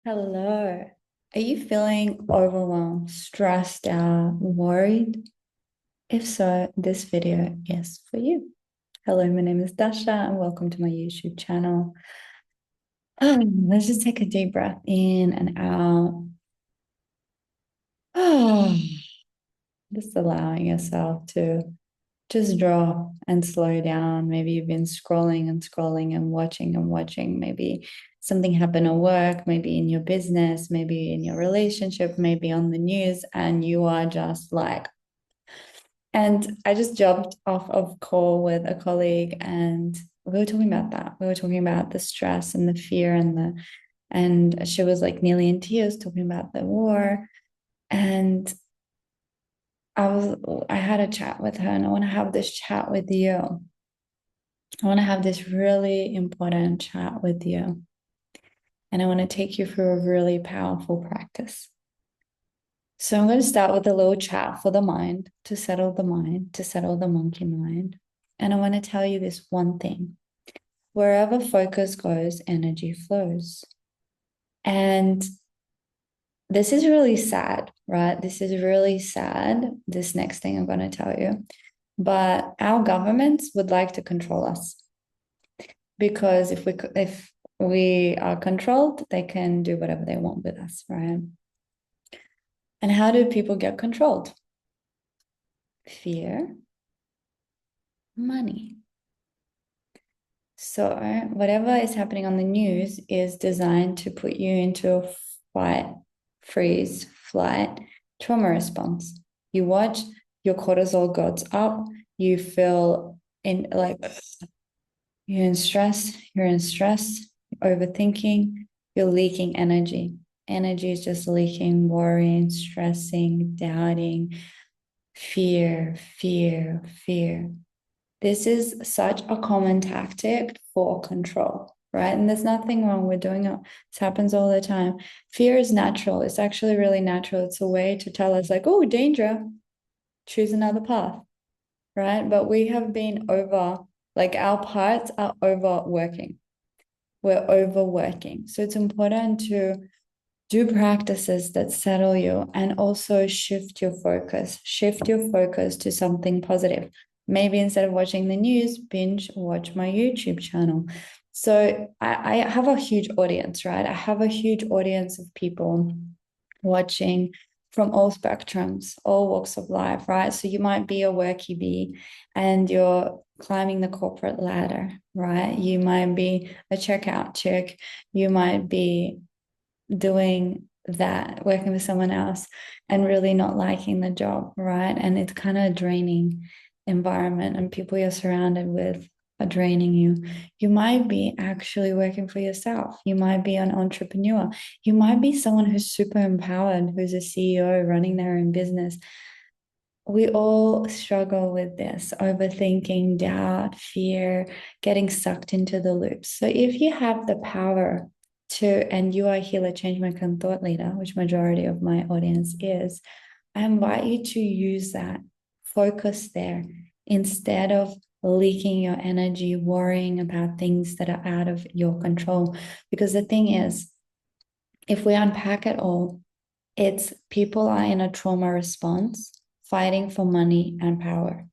Hello. Are you feeling overwhelmed, stressed out, worried? If so, this video is for you. Hello, my name is Dasha and welcome to my YouTube channel. Let's just take a deep breath in and out. Just allowing yourself to just drop and slow down. Maybe you've been scrolling and scrolling and watching and watching. Maybe something happened at work, maybe in your business, maybe in your relationship, maybe on the news, and you are just like, and I just jumped off of call with a colleague and we were talking about that. We were talking about the stress and the fear and she was like nearly in tears talking about the war. And I had a chat with her and I want to have this chat with you. I want to have this really important chat with you. And I want to take you through a really powerful practice. So I'm going to start with a little chat for the mind, to settle the mind, to settle the monkey mind. And I want to tell you this one thing. Wherever focus goes, energy flows. And this is really sad, right? This is really sad, this next thing I'm going to tell you. But our governments would like to control us because if we are controlled, they can do whatever they want with us, right? And how do people get controlled? Fear, money. So whatever is happening on the news is designed to put you into a fight, freeze, flight, trauma response. You watch, your cortisol goes up, you feel in like you're in stress, you're overthinking, you're leaking energy. Energy is just leaking, worrying, stressing, doubting, fear, fear, fear. This is such a common tactic for control, right? And there's nothing wrong with doing it. This happens all the time. Fear is natural. It's actually really natural. It's a way to tell us, like, oh, danger, choose another path, right? But we have been like our parts are overworking. We're overworking. So it's important to do practices that settle you and also shift your focus. Shift your focus to something positive. Maybe instead of watching the news, binge watch my YouTube channel. So I have a huge audience, right? I have a huge audience of people watching from all spectrums, all walks of life, right? So you might be a worky bee and you're climbing the corporate ladder, right? You might be a checkout chick. You might be doing that, working with someone else and really not liking the job, right? And it's kind of a draining environment and people you're surrounded with are draining you. You might be actually working for yourself. You might be an entrepreneur. You might be someone who's super empowered, who's a CEO running their own business. We all struggle with this overthinking, doubt, fear, getting sucked into the loops. So if you have the power to, and you are a healer, change maker, and thought leader, which majority of my audience is, I invite you to use that. Focus there instead of leaking your energy, worrying about things that are out of your control. Because the thing is, if we unpack it all, it's people are in a trauma response, fighting for money and power.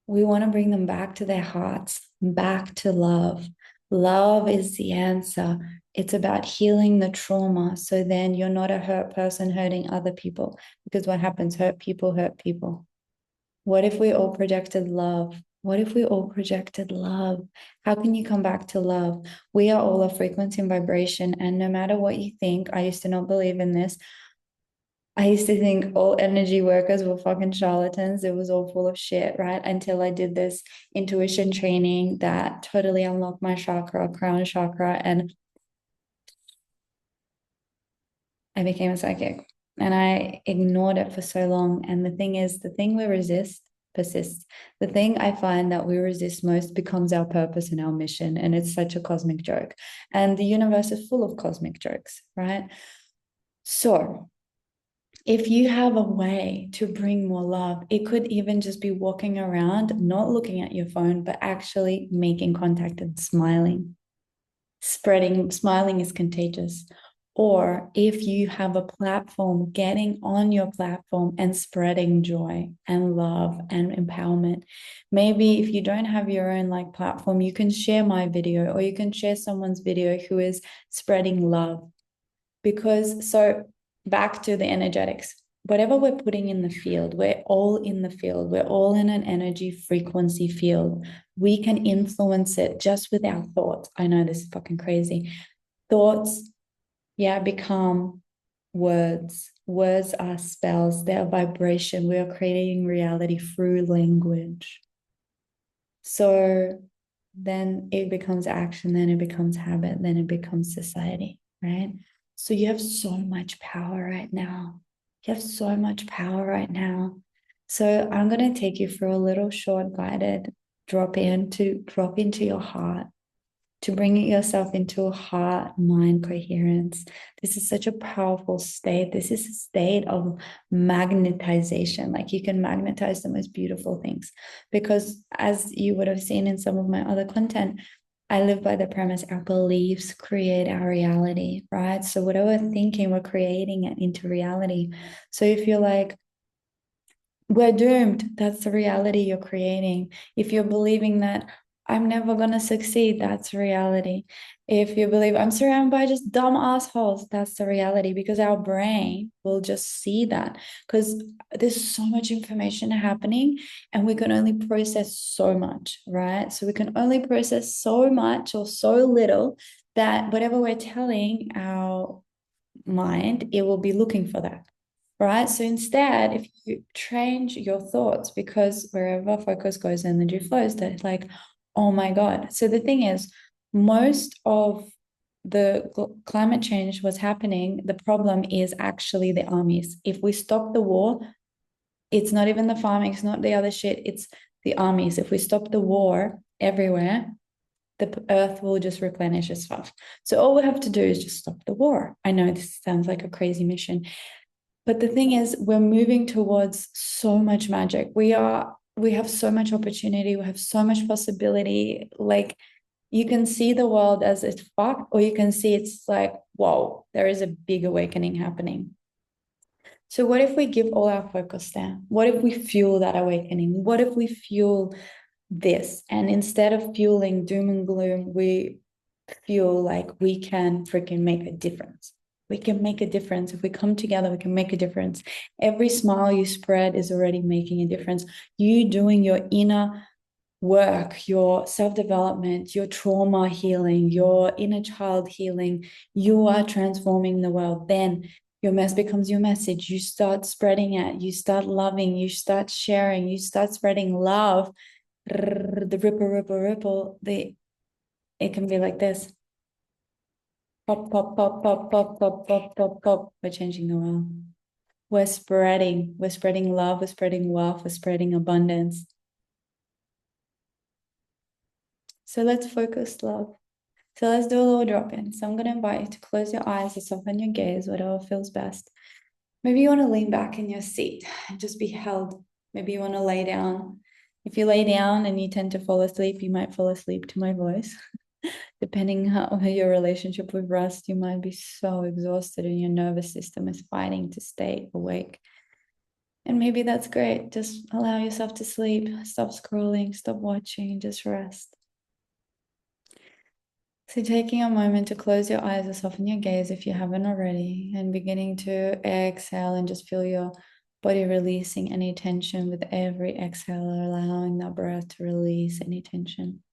We want to bring them back to their hearts, back to love. Love is the answer. It's about healing the trauma. So then you're not a hurt person hurting other people. Because what happens? Hurt people hurt people. What if we all projected love? What if we all projected love? How can you come back to love? We are all a frequency and vibration. And no matter what you think, I used to not believe in this. I used to think all energy workers were fucking charlatans. It was all full of shit, right? Until I did this intuition training that totally unlocked my chakra, crown chakra, and I became a psychic. And I ignored it for so long. And the thing is, the thing we resist persists. The thing I find that we resist most becomes our purpose and our mission. And it's such a cosmic joke. And the universe is full of cosmic jokes, right? So, if you have a way to bring more love, it could even just be walking around, not looking at your phone, but actually making contact and smiling. Spreading, smiling is contagious. Or if you have a platform, getting on your platform and spreading joy and love and empowerment. Maybe if you don't have your own like platform, you can share my video or you can share someone's video who is spreading love. Because so back to the energetics, whatever we're putting in the field, we're all in the field, we're all in an energy frequency field. We can influence it just with our thoughts. I know this is fucking crazy. Thoughts, yeah, become words. Words are spells, they're vibration. We are creating reality through language. So then it becomes action, then it becomes habit, then it becomes society, right? So you have so much power right now. You have so much power right now. So I'm going to take you for a little short guided drop into your heart, to bring yourself into a heart mind coherence. This is such a powerful state. This is a state of magnetization. Like you can magnetize the most beautiful things. Because as you would have seen in some of my other content, I live by the premise our beliefs create our reality, right? So whatever we're thinking, we're creating it into reality. So if you're like, we're doomed. That's the reality you're creating. If you're believing that I'm never going to succeed, that's reality. If you believe I'm surrounded by just dumb assholes, that's the reality because our brain will just see that because there's so much information happening and we can only process so much, right? So we can only process so much or so little that whatever we're telling our mind, it will be looking for that, right? So instead, if you change your thoughts, because wherever focus goes, energy flows, that like, oh my God. So the thing is, most of the climate change was happening. The problem is actually the armies. If we stop the war, it's not even the farming, it's not the other shit, it's the armies. If we stop the war everywhere, the earth will just replenish itself. So all we have to do is just stop the war. I know this sounds like a crazy mission, but the thing is, we're moving towards so much magic. We have so much opportunity. We have so much possibility. Like you can see the world as it's fucked, or you can see it's like, whoa, there is a big awakening happening. So what if we give all our focus there? What if we fuel that awakening? What if we fuel this? And instead of fueling doom and gloom, we feel like we can freaking make a difference. We can make a difference. If we come together, we can make a difference. Every smile you spread is already making a difference. You doing your inner work, your self development, your trauma healing, your inner child healing, you are transforming the world. Then your mess becomes your message. You start spreading it. You start loving. You start sharing. You start spreading love. The ripple, ripple, ripple. It can be like this. Pop, pop, pop, pop, pop, pop, pop, pop, pop. We're changing the world. We're spreading. We're spreading love. We're spreading wealth. We're spreading abundance. So let's focus love. So let's do a little drop in. So I'm going to invite you to close your eyes and soften your gaze, whatever feels best. Maybe you want to lean back in your seat and just be held. Maybe you want to lay down. If you lay down and you tend to fall asleep, you might fall asleep to my voice. Depending how your relationship with rest, you might be so exhausted and your nervous system is fighting to stay awake. And maybe that's great. Just allow yourself to sleep. Stop scrolling, stop watching, just rest. So taking a moment to close your eyes or soften your gaze if you haven't already, and beginning to exhale and just feel your body releasing any tension with every exhale, allowing that breath to release any tension.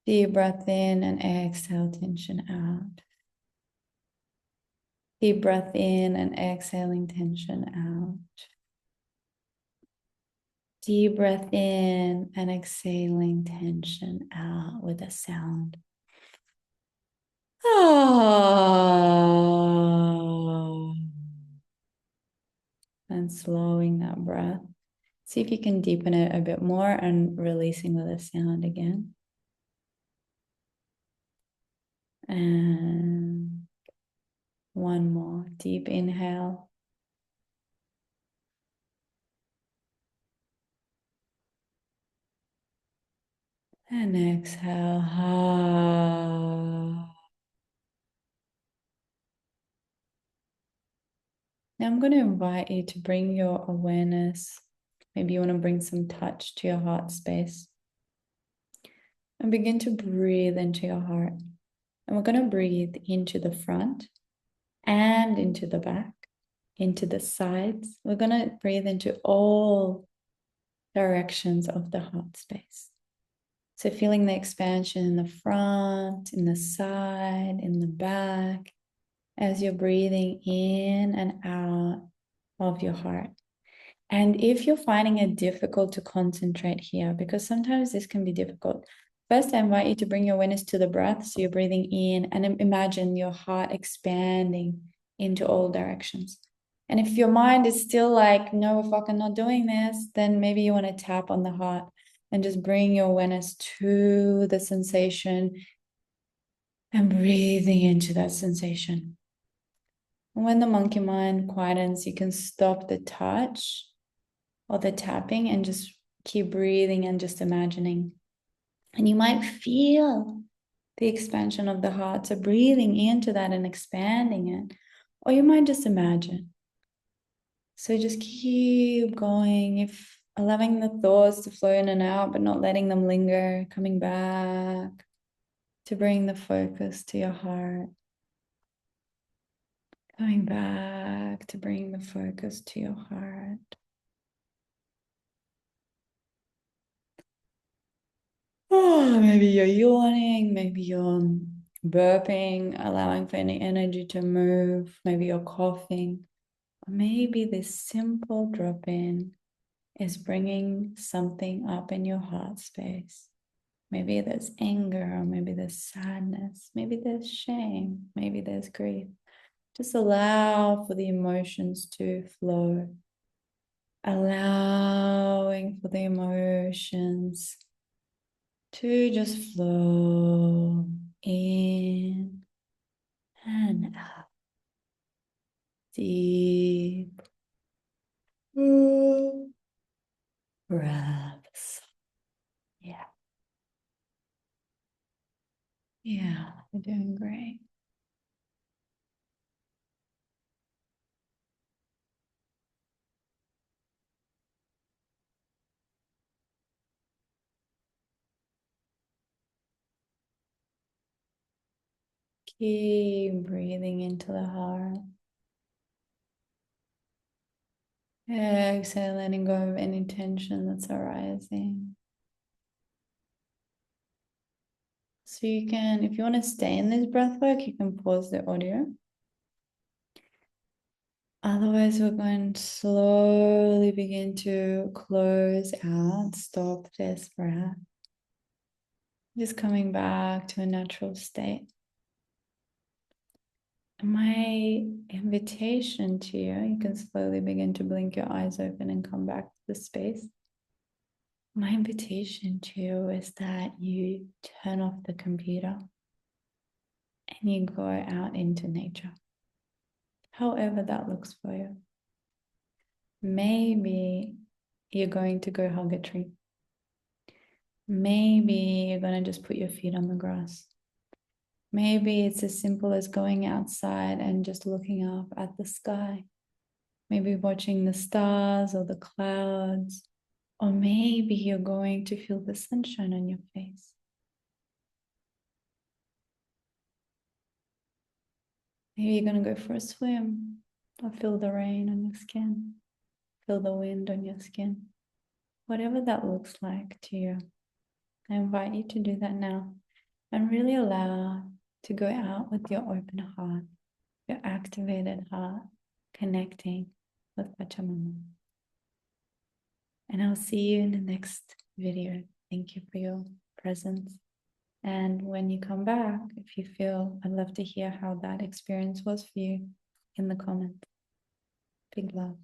Deep breath in and exhale tension out. Deep breath in and exhaling tension out. Deep breath in and exhaling tension out with a sound. Ah. And slowing that breath. See if you can deepen it a bit more and releasing with a sound again. And one more deep inhale. And exhale. Now I'm going to invite you to bring your awareness. Maybe you want to bring some touch to your heart space. And begin to breathe into your heart. And we're going to breathe into the front and into the back, into the sides. We're going to breathe into all directions of the heart space. So feeling the expansion in the front, in the side, in the back, as you're breathing in and out of your heart. And if you're finding it difficult to concentrate here, because sometimes this can be difficult, first I invite you to bring your awareness to the breath. So you're breathing in and imagine your heart expanding into all directions. And if your mind is still like, no, we're fucking not doing this, then maybe you want to tap on the heart and just bring your awareness to the sensation and breathing into that sensation. And when the monkey mind quietens, you can stop the touch or the tapping and just keep breathing and just imagining. And you might feel the expansion of the heart. So breathing into that and expanding it. Or you might just imagine. So just keep going, if allowing the thoughts to flow in and out, but not letting them linger, coming back to bring the focus to your heart. Coming back to bring the focus to your heart. Oh, maybe you're yawning, maybe you're burping, allowing for any energy to move, maybe you're coughing. Or maybe this simple drop in is bringing something up in your heart space. Maybe there's anger, or maybe there's sadness, maybe there's shame, maybe there's grief. Just allow for the emotions to flow. Allowing for the emotions to just flow in and out. Deep breaths. Yeah. Yeah, you're doing great. Keep breathing into the heart. Exhale, letting go of any tension that's arising. So you can, if you want to stay in this breath work, you can pause the audio. Otherwise, we're going to slowly begin to close out, stop this breath. Just coming back to a natural state. My invitation to you, you can slowly begin to blink your eyes open and come back to the space. My invitation to you is that you turn off the computer and you go out into nature, however that looks for you. Maybe you're going to go hug a tree. Maybe you're going to just put your feet on the grass. Maybe it's as simple as going outside and just looking up at the sky. Maybe watching the stars or the clouds. Or maybe you're going to feel the sunshine on your face. Maybe you're going to go for a swim or feel the rain on your skin. Feel the wind on your skin. Whatever that looks like to you, I invite you to do that now and really allow to go out with your open heart, your activated heart, connecting with Pachamama. And I'll see you in the next video. Thank you for your presence. And when you come back, if you feel, I'd love to hear how that experience was for you in the comments. Big love.